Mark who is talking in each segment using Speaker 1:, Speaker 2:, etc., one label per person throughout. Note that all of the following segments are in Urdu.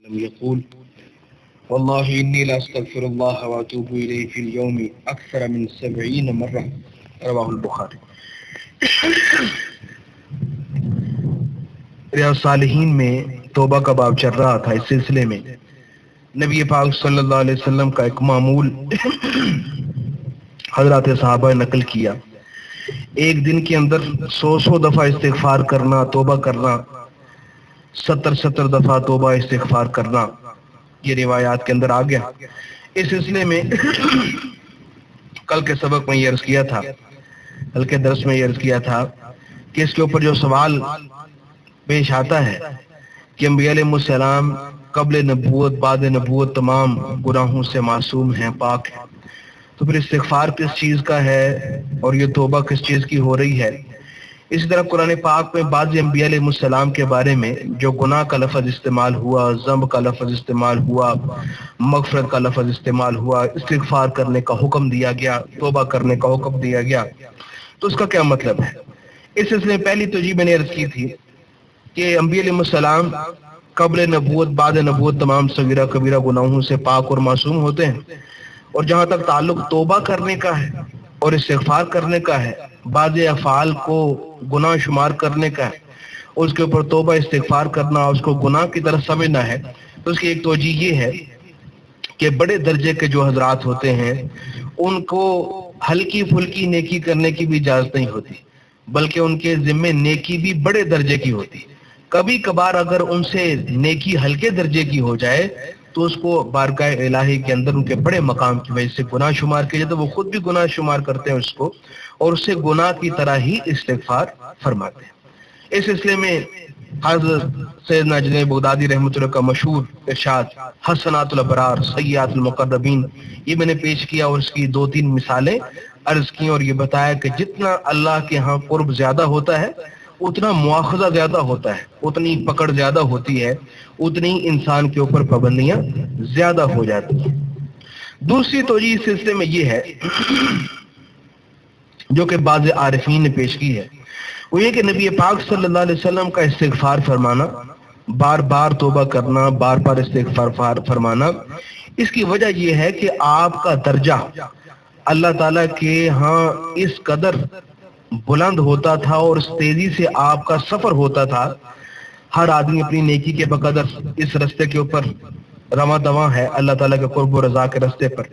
Speaker 1: يقول والله إني لأستغفر الله وأتوب إليه في اليوم أكثر من 70 مرة رواه البخاری۔ ریاض صالحین میں توبہ کا باب چل رہا تھا۔ اس سلسلے میں نبی پاک صلی اللہ علیہ وسلم کا ایک معمول حضرات صحابہ نے نقل کیا، ایک دن کے اندر 100 دفعہ استغفار کرنا، توبہ کرنا، 70 دفعہ توبہ استغفار کرنا، یہ روایات کے اندر آ گیا۔ اس سلسلے میں کل کے سبق میں یہ عرض کیا تھا، کل کے درس میں یہ عرض کیا تھا کہ اس کے اوپر جو سوال پیش آتا ہے کہ انبیاء علیہ السلام قبل نبوت بعد نبوت تمام گناہوں سے معصوم ہیں، پاک ہیں، تو پھر استغفار کس چیز کا ہے اور یہ توبہ کس چیز کی ہو رہی ہے؟ اسی طرح قرآن پاک میں بعض انبیاء علیہ السلام کے بارے میں جو گناہ کا لفظ استعمال ہوا، ذنب کا لفظ استعمال ہوا، مغفرت کا لفظ استعمال ہوا، استغفار کرنے کا حکم دیا گیا، توبہ کرنے کا حکم دیا گیا، تو اس کا کیا مطلب ہے؟ اس سلسلے میں پہلی توجیہ میں نے عرض کی تھی کہ انبیاء علیہ السلام قبل نبوت بعد نبوت تمام صغیرہ کبیرہ گناہوں سے پاک اور معصوم ہوتے ہیں، اور جہاں تک تعلق توبہ کرنے کا ہے اور استغفار کرنے کا ہے، بعض افعال کو گناہ شمار کرنے کا ہے، اس کے اوپر توبہ استغفار کرنا، اس کو گناہ کی طرف سمجھنا ہے، تو اس کی ایک توجیہ یہ ہے کہ بڑے درجے کے جو حضرات ہوتے ہیں ان کو ہلکی پھلکی نیکی کرنے کی بھی اجازت نہیں ہوتی، بلکہ ان کے ذمے نیکی بھی بڑے درجے کی ہوتی۔ کبھی کبھار اگر ان سے نیکی ہلکے درجے کی ہو جائے تو اس کو بارگاہ الہی کے اندر ان کے بڑے مقام کی وجہ سے گناہ شمار کیا جاتا ہے، وہ خود بھی گناہ شمار کرتے ہیں اس کو، اور اس سے گناہ کی طرح ہی استغفار فرماتے ہیں۔ اس سلسلے میں حضرت سیدنا جنید بغدادی رحمۃ اللہ کا مشہور ارشاد حسنات الابرار سیئات المقربین، یہ میں نے پیش کیا اور اس کی 2-3 مثالیں عرض کی، اور یہ بتایا کہ جتنا اللہ کے ہاں قرب زیادہ ہوتا ہے اتنا مواخذہ زیادہ ہوتا ہے، اتنی پکڑ زیادہ ہوتی ہے، اتنی انسان کے اوپر پابندیاں زیادہ ہو جاتی ہیں۔ دوسری توجیہ اس سلسلے میں یہ ہے جو کہ بعض عارفین نے پیش کی ہے، وہ یہ کہ نبی پاک صلی اللہ علیہ وسلم کا استغفار فرمانا، بار بار توبہ کرنا، بار بار استغفار فرمانا، اس کی وجہ یہ ہے کہ آپ کا درجہ اللہ تعالیٰ کے ہاں اس قدر بلند ہوتا تھا اور اس تیزی سے آپ کا سفر ہوتا تھا، ہر آدمی اپنی نیکی کے بقدر اس رستے کے اوپر رواں دواں ہے، اللہ تعالیٰ کے قرب و رضا کے رستے پر۔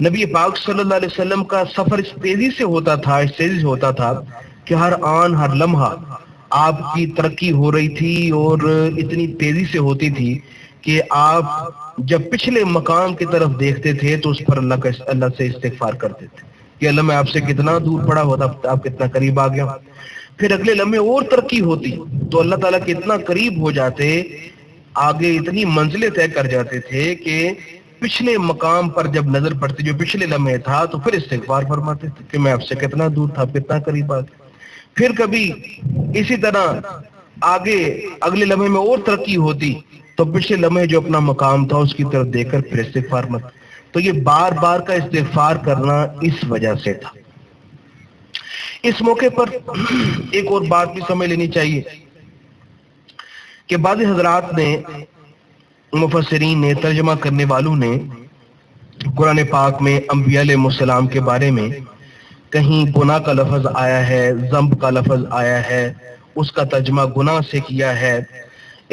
Speaker 1: نبی پاک صلی اللہ علیہ وسلم کا سفر اس تیزی سے ہوتا تھا، اس تیزی سے ہوتا تھا کہ ہر آن ہر لمحہ آپ کی ترقی ہو رہی تھی، اور اتنی تیزی سے ہوتی تھی کہ آپ جب پچھلے مقام کی طرف دیکھتے تھے تو اس پر اللہ سے استغفار کرتے تھے کہ اللہ میں آپ سے کتنا دور پڑا ہوتا، آپ کتنا قریب آ گیا۔ پھر اگلے لمحے اور ترقی ہوتی تو اللہ تعالیٰ کے اتنا قریب ہو جاتے، آگے اتنی منزلیں طے کر جاتے تھے کہ پچھلے مقام پر جب نظر پڑتی جو پچھلے لمحے تھا تو پھر استغفار فرماتے تھے کہ میں آپ سے کتنا دور تھا، کتنا قریب آ گیا۔ پھر کبھی اسی طرح آگے اگلے لمحے میں اور ترقی ہوتی تو پچھلے لمحے جو اپنا مقام تھا اس کی طرف دیکھ کر پھر استغفار مت۔ تو یہ بار بار کا استغفار کرنا اس وجہ سے تھا۔ اس موقع پر ایک اور بات بھی سمجھ لینی چاہیے کہ بعض حضرات نے، مفسرین نے، ترجمہ کرنے والوں نے قرآن پاک میں انبیاء علیہ السلام کے بارے میں کہیں گناہ کا لفظ آیا ہے، ذنب کا لفظ آیا ہے، اس کا ترجمہ گناہ سے کیا ہے،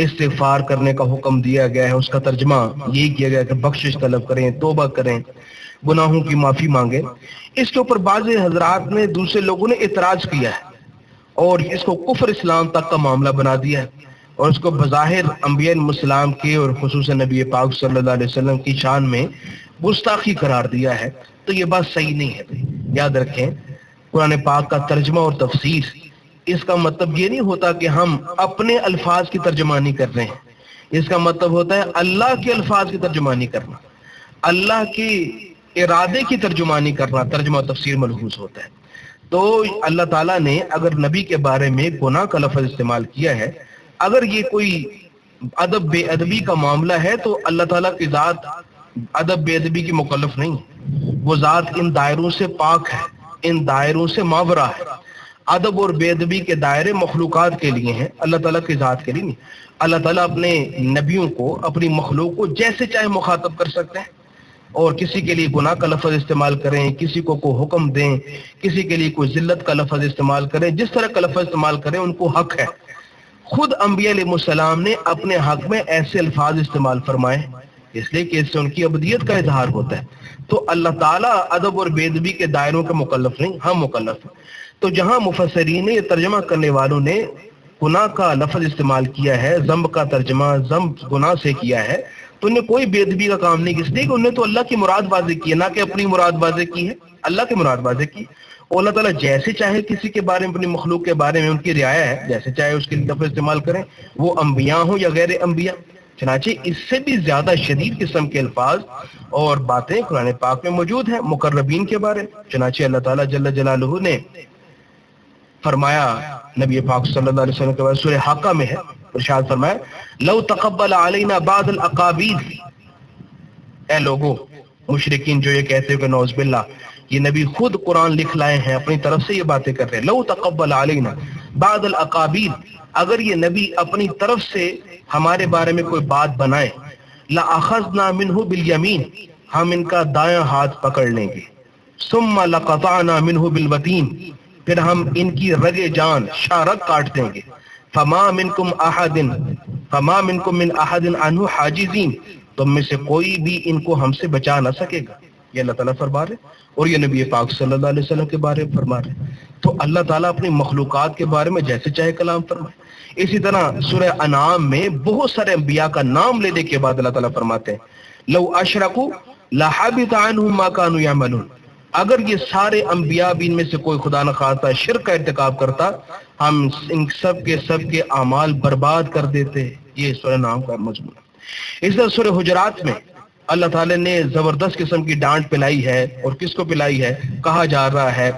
Speaker 1: استغفار کرنے کا حکم دیا گیا ہے، اس کا ترجمہ یہی کیا گیا کہ بخشش طلب کریں، توبہ کریں، گناہوں کی معافی مانگیں۔ اس کے اوپر بعض حضرات نے، دوسرے لوگوں نے اعتراض کیا ہے اور اس کو کفر اسلام تک کا معاملہ بنا دیا ہے، اور اس کو بظاہر انبیاء علیہ السلام کے اور خصوصاً نبی پاک صلی اللہ علیہ وسلم کی شان میں گستاخی قرار دیا ہے۔ تو یہ بات صحیح نہیں ہے۔ یاد رکھیں، قرآن پاک کا ترجمہ اور تفسیر، اس کا مطلب یہ نہیں ہوتا کہ ہم اپنے الفاظ کی ترجمانی کر رہے ہیں، اس کا مطلب ہوتا ہے اللہ کے الفاظ کی ترجمانی کرنا، اللہ کے ارادے کی ترجمانی کرنا، ترجمہ و تفسیر ملحوظ ہوتا ہے۔ تو اللہ تعالیٰ نے اگر نبی کے بارے میں گناہ کا لفظ استعمال کیا ہے، اگر یہ کوئی ادب بے ادبی کا معاملہ ہے تو اللہ تعالیٰ کی ذات ادب بے ادبی کی مکلف نہیں، وہ ذات ان دائروں سے پاک ہے، ان دائروں سے ماورا ہے۔ ادب اور بے ادبی کے دائرے مخلوقات کے لیے ہیں، اللہ تعالیٰ کی ذات کے لیے نہیں۔ اللہ تعالیٰ اپنے نبیوں کو، اپنی مخلوق کو جیسے چاہے مخاطب کر سکتے ہیں، اور کسی کے لیے گناہ کا لفظ استعمال کریں، کسی کو کوئی حکم دیں، کسی کے لیے کوئی ذلت کا لفظ استعمال کریں، جس طرح کا لفظ استعمال کریں ان کو حق ہے۔ خود انبیاء علیہ السلام نے اپنے حق میں ایسے الفاظ استعمال فرمائے، اس لیے کہ اس سے ان کی ابدیت کا اظہار ہوتا ہے۔ تو اللہ تعالیٰ ادب اور بے ادبی کے دائروں کا مکلف نہیں، ہم مکلف ہیں۔ تو جہاں مفسرین نے، یہ ترجمہ کرنے والوں نے گناہ کا لفظ استعمال کیا ہے، ذنب کا ترجمہ ذنب گناہ سے کیا ہے، تو انہیں کوئی بے ادبی کا کام نہیں، اس لیے کہ انہیں تو اللہ کی مراد واضح کی ہے، نہ کہ اپنی مراد واضح کی ہے، اللہ کی مراد واضح کی۔ اور اللہ تعالیٰ جیسے چاہے کسی کے بارے میں، اپنی مخلوق کے بارے میں ان کی رعایا ہے، جیسے چاہے اس کے لفظ استعمال کریں، وہ انبیاء ہوں یا غیر انبیاء۔ چنانچہ اس سے بھی زیادہ شدید قسم کے الفاظ اور باتیں قرآن پاک میں موجود ہیں مقربین کے بارے میں۔ چنانچہ اللہ تعالیٰ جل جلالہ نے فرمایا نبی پاک صلی اللہ علیہ وسلم کے بارے سورہ حاقہ میں ہے، ارشاد فرمایا لو تقبل علینا بعض الاقابیل، اے لوگو مشرکین جو یہ کہتے ہیں کہ نعوذ باللہ یہ نبی خود قرآن لکھ لائے ہیں، اپنی طرف سے یہ باتیں کر رہے ہیں، لو تقبل علینا بعض الاقابیل، اگر یہ نبی اپنی طرف سے ہمارے بارے میں کوئی بات بنائے، لاخذنا منہ بالیمین، ہم ان کا دایاں ہاتھ پکڑ لیں گے، ثم لقطعنا منہ بالوتین، پھر ہم ان کی رگے جان شارک کاٹ دیں گے، فما منکم من احد عنہ حاجزین، تم میں سے کوئی بھی ان کو ہم سے بچا نہ سکے گا۔ یہ اللہ تعالیٰ فرما رہے اور یہ نبی پاک صلی اللہ علیہ وسلم کے بارے میں فرما رہے۔ تو اللہ تعالیٰ اپنی مخلوقات کے بارے میں جیسے چاہے کلام فرمائے۔ اسی طرح سورہ انعام میں بہت سارے انبیاء کا نام لینے کے بعد اللہ تعالیٰ فرماتے ہیں لو اشرکوا لحبط عنہم ما كانوا يعملون، اگر یہ سارے انبیاء بھی ان میں سے کوئی خدا نہ خواستہ شرک کا ارتکاب کرتا، ہم ان سب کے اعمال برباد کر دیتے۔ یہ سورہ نام کا مضمون ہے۔ اس طرح سورہ حجرات میں اللہ تعالیٰ نے زبردست قسم کی ڈانٹ پلائی ہے، اور کس کو پلائی ہے؟ کہا جا رہا ہے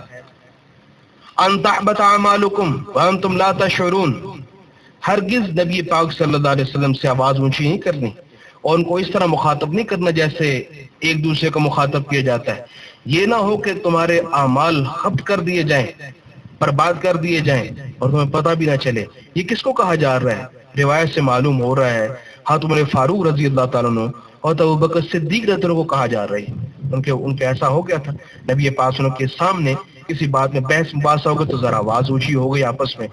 Speaker 1: ان تحبط اعمالکم وانتم لا تشعرون، ہرگز نبی پاک صلی اللہ علیہ وسلم سے آواز اونچی نہیں کرنی، اور ان کو اس طرح مخاطب نہیں کرنا جیسے ایک دوسرے کو مخاطب کیا جاتا ہے۔ یہ نہ ہو کہ تمہارے اعمال خبت کر دیے جائیں، برباد کر دیے جائیں، اور تمہیں پتہ بھی نہ چلے۔ یہ کس کو کہا جا رہا ہے؟ روایت سے معلوم ہو رہا ہے حضرت عمر فاروق رضی اللہ تعالیٰ عنہ اور ابوبکر صدیق رضی اللہ عنہ کو کہا جا رہا ہے۔ ان کے ایسا ہو گیا تھا، نبی پاک صلی اللہ علیہ وسلم کے سامنے کسی بات میں بحث مباحثہ ہو گیا تو ذرا آواز اونچی ہو گئی آپس میں،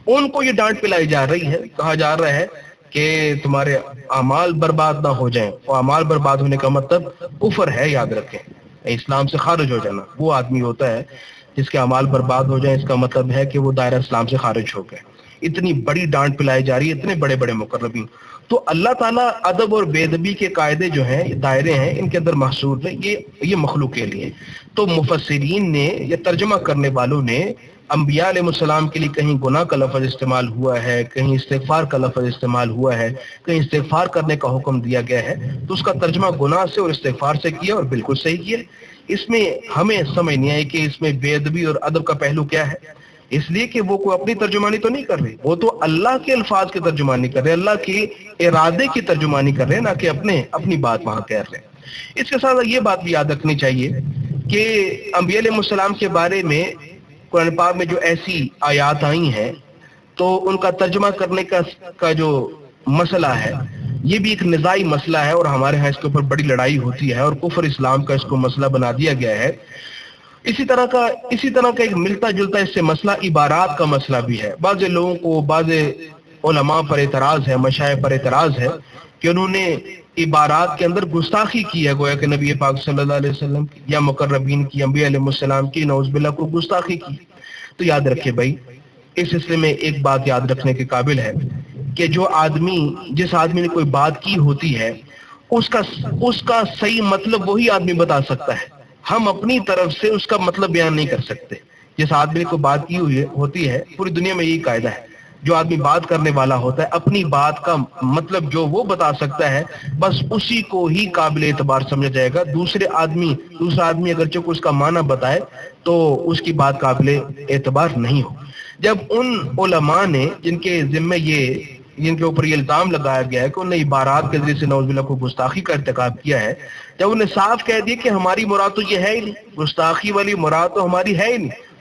Speaker 1: ان کو یہ ڈانٹ پلائی جا رہی ہے، کہا جا رہا ہے کہ تمہارے اعمال برباد نہ ہو جائیں۔ اور اعمال برباد ہونے کا مطلب کفر ہے، یاد رکھیں، اسلام سے خارج ہو جانا۔ وہ آدمی ہوتا ہے جس کے اعمال برباد ہو جائیں، اس کا مطلب ہے کہ وہ دائرہ اسلام سے خارج ہو گئے۔ اتنی بڑی ڈانٹ پلائی جا رہی ہے، اتنے بڑے بڑے مقربین۔ تو اللہ تعالیٰ ادب اور بے ادبی کے قاعدے جو ہیں، دائرے ہیں، ان کے اندر محصور ہیں، یہ مخلوق کے لیے۔ تو مفسرین نے یا ترجمہ کرنے والوں نے انبیاء علیہ السلام کے لیے کہیں گناہ کا لفظ استعمال ہوا ہے، کہیں استغفار کا لفظ استعمال ہوا ہے، کہیں استغفار کرنے کا حکم دیا گیا ہے، تو اس کا ترجمہ گناہ سے اور استغفار سے کیا، اور بالکل صحیح کیا۔ اس میں ہمیں سمجھ نہیں آئی کہ اس میں بے ادبی اور ادب کا پہلو کیا ہے، اس لیے کہ وہ کوئی اپنی ترجمانی تو نہیں کر رہے، وہ تو اللہ کے الفاظ کی ترجمانی کر رہے، اللہ کے ارادے کی ترجمانی کر رہے، نہ کہ اپنی بات وہاں کہہ رہے۔ اس کے ساتھ یہ بات بھی یاد رکھنی چاہیے کہ انبیاء علیہ السلام کے بارے میں قرآن پاک میں جو ایسی آیات آئی ہیں، تو ان کا ترجمہ کرنے کا جو مسئلہ ہے، یہ بھی ایک نزاعی مسئلہ ہے، اور ہمارے ہاں اس کے اوپر بڑی لڑائی ہوتی ہے، اور کفر اسلام کا اس کو مسئلہ بنا دیا گیا ہے۔ اسی طرح کا ایک ملتا جلتا اس سے مسئلہ عبارات کا مسئلہ بھی ہے۔ بعض لوگوں کو، بعض علماء پر اعتراض ہے، مشائخ پر اعتراض ہے کہ انہوں نے عبارات کے اندر گستاخی کی ہے، گویا کہ نبی پاک صلی اللہ علیہ وسلم کی یا مقربین کی، انبیاء علیہ السلام کی نعوذ باللہ کو گستاخی کی۔ تو یاد رکھے بھائی، اس سلسلے میں ایک بات یاد رکھنے کے قابل ہے کہ جس آدمی نے کوئی بات کی ہوتی ہے، اس کا صحیح مطلب وہی آدمی بتا سکتا ہے، ہم اپنی طرف سے اس کا مطلب بیان نہیں کر سکتے۔ جس آدمی نے کوئی بات کی ہوتی ہے، پوری دنیا میں یہی قاعدہ ہے، جو آدمی بات کرنے والا ہوتا ہے اپنی بات کا مطلب جو وہ بتا سکتا ہے، بس اسی کو ہی قابل اعتبار سمجھا جائے گا۔ دوسرا آدمی اگرچہ اس کا معنی بتائے تو اس کی بات قابل اعتبار نہیں ہو۔ جب ان علماء نے جن کے اوپر یہ الزام لگایا گیا ہے کہ انہوں نے عبارات کے ذریعے سے نعوذ باللہ کو گستاخی کا ارتکاب کیا ہے، جب انہیں صاف کہہ دیا کہ ہماری مراد تو یہ ہے ہی نہیں، گستاخی والی مراد تو ہماری ہے ہی نہیں،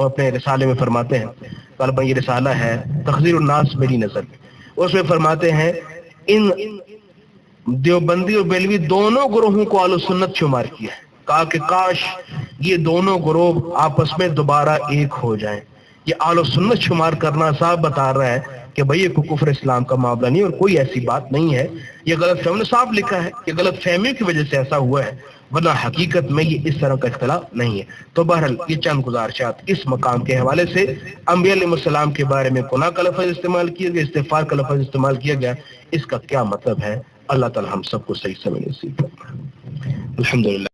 Speaker 1: وہ اپنے رسالے میں فرماتے ہیں، طالباً یہ رسالہ ہے تخزیر الناس میری نظر، اس میں فرماتے ہیں ان دیوبندی اور بیلوی دونوں گروہوں کو اہل سنت شمار کیا ہے، کہا کہ کاش یہ دونوں گروہ آپس میں دوبارہ ایک ہو جائیں۔ یہ اہل سنت شمار کرنا صاحب بتا رہا ہے کہ بھئی یہ کفر اسلام کا معاملہ نہیں اور کوئی ایسی بات نہیں ہے، یہ غلط فہمی صاحب لکھا ہے کہ غلط فہمی کی وجہ سے ایسا ہوا ہے، ورنہ حقیقت میں یہ اس طرح کا اختلاف نہیں ہے۔ تو بہرحال یہ چند گزارشات اس مقام کے حوالے سے، انبیاء علیہ السلام کے بارے میں گناہ کا لفظ استعمال کیا گیا، استغفار کا لفظ استعمال کیا گیا، اس کا کیا مطلب ہے؟ اللہ تعالی ہم سب کو صحیح سمجھ نصیب فرمائے۔ الحمدللہ۔